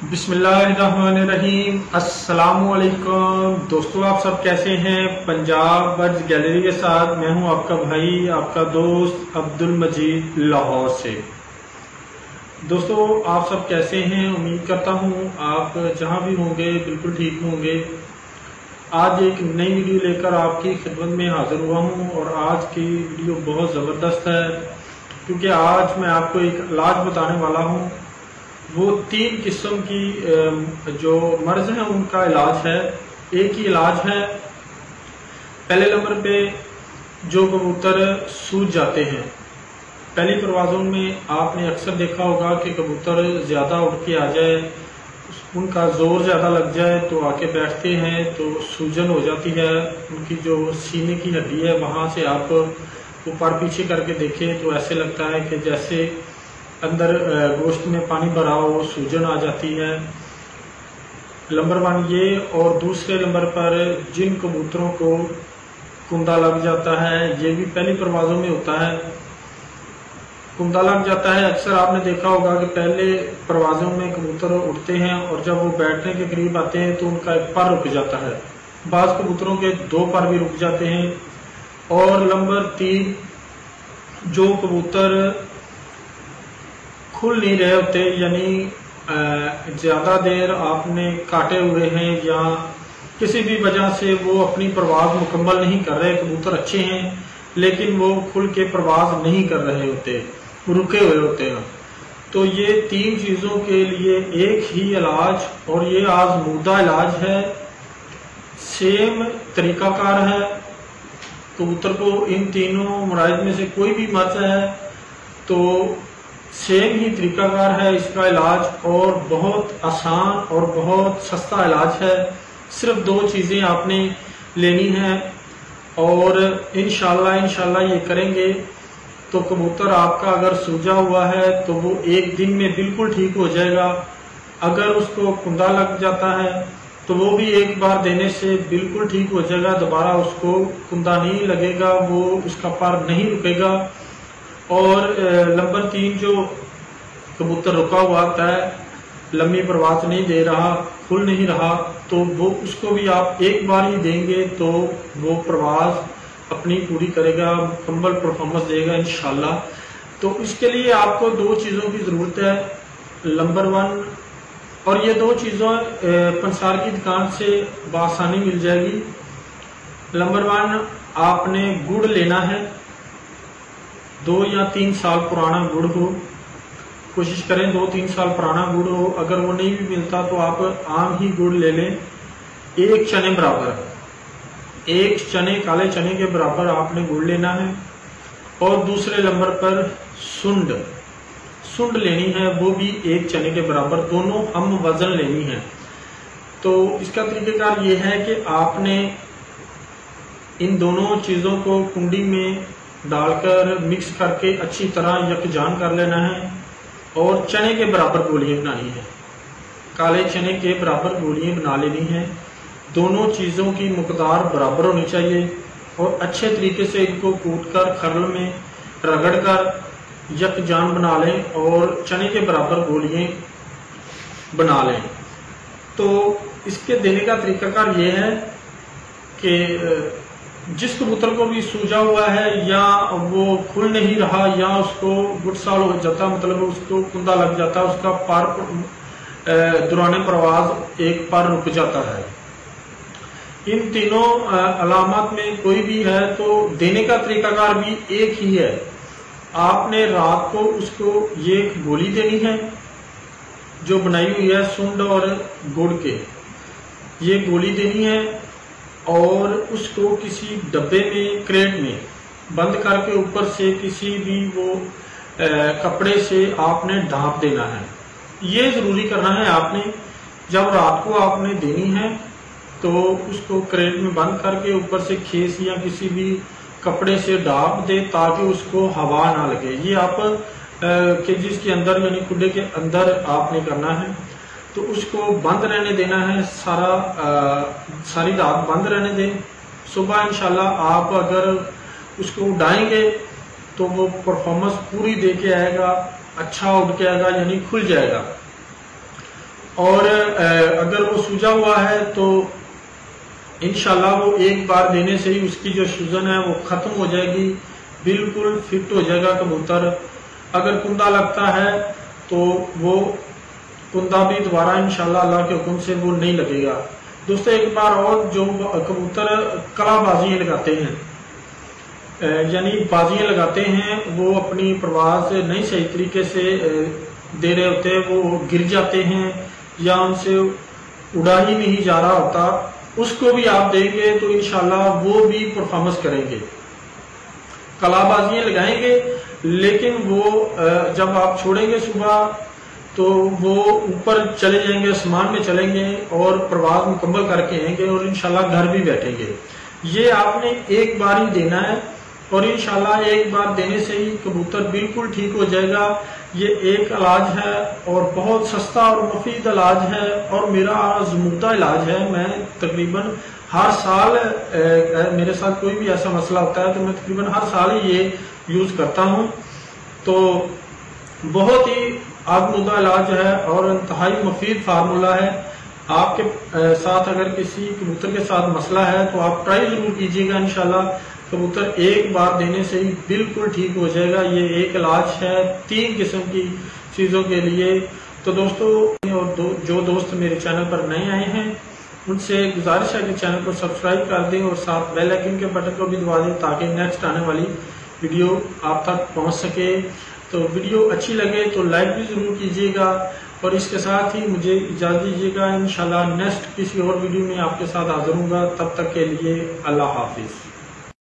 बिस्मिल्लाहिर्रहमानिर्रहीम। अस्सलामुअलैकुम दोस्तों, आप सब कैसे हैं। पंजाब बर्ड्स गैलरी के साथ मैं हूं आपका भाई, आपका दोस्त अब्दुल मजीद लाहौर से। दोस्तों, आप सब कैसे हैं। उम्मीद करता हूं आप जहां भी होंगे बिल्कुल ठीक होंगे। आज एक नई वीडियो लेकर आपकी खिदमत में हाजिर हुआ हूं और आज की वीडियो बहुत ज़बरदस्त है क्योंकि आज मैं आपको एक इलाज बताने वाला हूं। वो 3 किस्म की जो मर्ज हैं उनका इलाज है। एक ही इलाज है। पहले नंबर पे जो कबूतर सूज जाते हैं, पहली परवाज़ों में आपने अक्सर देखा होगा कि कबूतर ज़्यादा उड़ के आ जाए, उनका जोर ज़्यादा लग जाए तो आके बैठते हैं तो सूजन हो जाती है। उनकी जो सीने की हड्डी है वहाँ से आप ऊपर पीछे करके देखें तो ऐसे लगता है कि जैसे अंदर गोश्त में पानी भरा हो, सूजन आ जाती है। नंबर 1 ये। और दूसरे नंबर पर जिन कबूतरों को कुंदा लग जाता है, ये भी पहली परवाज़ों में होता है। कुंदा लग जाता है, अक्सर आपने देखा होगा कि पहले परवाज़ों में कबूतर उड़ते हैं और जब वो बैठने के करीब आते हैं तो उनका एक पर रुक जाता है। बाज़ कबूतरों के 2 पर भी रुक जाते हैं। और नंबर 3, जो कबूतर खुल नहीं रहे होते, यानी ज़्यादा देर आपने काटे हुए हैं या किसी भी वजह से वो अपनी परवाज़ मुकम्मल नहीं कर रहे। कबूतर अच्छे हैं लेकिन वो खुल के परवाज़ नहीं कर रहे होते, रुके हुए होते हैं। तो ये 3 चीज़ों के लिए एक ही इलाज, और ये आज़मूदा इलाज है, सेम तरीकाकार है। कबूतर को इन तीनों मराइज में से कोई भी मर्ज है तो सेम ही तरीकाकार है इसका इलाज, और बहुत आसान और बहुत सस्ता इलाज है। सिर्फ 2 चीज़ें आपने लेनी है और इंशाल्लाह ये करेंगे तो कबूतर आपका अगर सूजा हुआ है तो वो 1 दिन में बिल्कुल ठीक हो जाएगा। अगर उसको कुंदा लग जाता है तो वो भी एक बार देने से बिल्कुल ठीक हो जाएगा, दोबारा उसको कुंदा नहीं लगेगा, वो उसका पर नहीं रुकेगा। और नंबर 3, जो कबूतर रुका हुआ होता है, लंबी परवाज़ नहीं दे रहा, खुल नहीं रहा, तो वो उसको भी आप एक बार ही देंगे तो वो परवाज़ अपनी पूरी करेगा, मुकम्मल परफॉर्मेंस देगा इंशाल्लाह। तो इसके लिए आपको 2 चीज़ों की ज़रूरत है। नंबर 1, और ये 2 चीज़ों पंसार की दुकान से बआसानी मिल जाएगी। नंबर 1, आपने गुड़ लेना है। 2 या 3 साल पुराना गुड़ हो, कोशिश करें 2-3 साल पुराना गुड़ हो। अगर वो नहीं भी मिलता तो आप आम ही गुड़ ले लें। 1 चने बराबर, 1 चने, काले चने के बराबर आपने गुड़ लेना है। और दूसरे नंबर पर सुंड लेनी है, वो भी 1 चने के बराबर, दोनों हम वजन लेनी है। तो इसका तरीकेकार ये है कि आपने इन दोनों चीज़ों को कुंडी में डालकर मिक्स करके अच्छी तरह यकजान कर लेना है और चने के बराबर गोलियां बनानी है, काले चने के बराबर गोलियां बना लेनी है। दोनों चीज़ों की मकदार बराबर होनी चाहिए और अच्छे तरीके से इनको कूटकर खरल में रगड़कर यकजान बना लें और चने के बराबर गोलियां बना लें। तो इसके देने का तरीकाकार ये है कि जिस कबूतर को भी सूजा हुआ है या वो खुल नहीं रहा या उसको गुटसाल हो जाता, मतलब उसको कुंदा लग जाता, उसका पर दौरान परवाज़ एक पर रुक जाता है, इन तीनों अलामत में कोई भी है तो देने का तरीकाकार भी एक ही है। आपने रात को उसको ये एक गोली देनी है जो बनाई हुई है सुंड और गुड़ के, ये गोली देनी है और उसको किसी डब्बे में, क्रेट में बंद करके ऊपर से किसी भी वो कपड़े से आपने ढांप देना है। ये ज़रूरी करना है आपने। जब रात को आपने देनी है तो उसको क्रेट में बंद करके ऊपर से खेस या किसी भी कपड़े से ढांप दे ताकि उसको हवा ना लगे। ये आप केजिस के अंदर यानी खुडे के अंदर आपने करना है। तो उसको बंद रहने देना है, सारी रात बंद रहने दें। सुबह इंशाल्लाह आप अगर उसको उड़ाएंगे तो वो परफॉर्मेंस पूरी दे के आएगा, अच्छा उड़ के आएगा, यानी खुल जाएगा। और अगर वो सूजा हुआ है तो इंशाल्लाह वो एक बार देने से ही उसकी जो सूजन है वो खत्म हो जाएगी, बिल्कुल फिट हो जाएगा कबूतर। अगर कुंदा लगता है तो वो कुंदा भी दोबारा इंशाल्लाह अल्लाह के हुक्म से वो नहीं लगेगा। दोस्तों एक बार और, जो कबूतर कलाबाजियां लगाते हैं, यानी बाजियां लगाते हैं, वो अपनी परवाज नहीं सही तरीके से दे रहे होते, वो गिर जाते हैं या उनसे उड़ा ही नहीं जा रहा होता, उसको भी आप देंगे तो इंशाल्लाह वो भी परफॉर्मेंस करेंगे। कलाबाजियां लगाएंगे लेकिन वो जब आप छोड़ेंगे सुबह तो वो ऊपर चले जाएंगे, आसमान में चलेंगे और प्रवास मुकम्मल करके आएंगे और इंशाल्लाह घर भी बैठेंगे। ये आपने एक बार ही देना है और इंशाल्लाह एक बार देने से ही कबूतर बिल्कुल ठीक हो जाएगा। ये एक इलाज है और बहुत सस्ता और मुफीद इलाज है और मेरा आज़मूदा इलाज है। मैं तकरीबन हर साल मेरे साथ कोई भी ऐसा मसला होता है तो मैं तकरीबन हर साल ही ये यूज करता हूँ। तो बहुत ही आज़मूदा इलाज है और इंतहाई मुफीद फार्मूला है। आपके साथ अगर किसी कबूतर के साथ मसला है तो आप ट्राई जरूर कीजिएगा, इंशाल्लाह कबूतर एक बार देने से ही बिल्कुल ठीक हो जाएगा। ये एक इलाज है 3 किस्म की चीजों के लिए। तो दोस्तों और जो दोस्त मेरे चैनल पर नए आए हैं उनसे गुजारिश है कि चैनल को सब्सक्राइब कर दें और साथ बेल आइकन के बटन को भी दबा दें ताकि नेक्स्ट आने वाली वीडियो आप तक पहुंच सके। तो वीडियो अच्छी लगे तो लाइक भी जरूर कीजिएगा और इसके साथ ही मुझे इजाजत दीजिएगा। इंशाल्लाह नेक्स्ट किसी और वीडियो में आपके साथ हाजिर होऊंगा। तब तक के लिए अल्लाह हाफिज।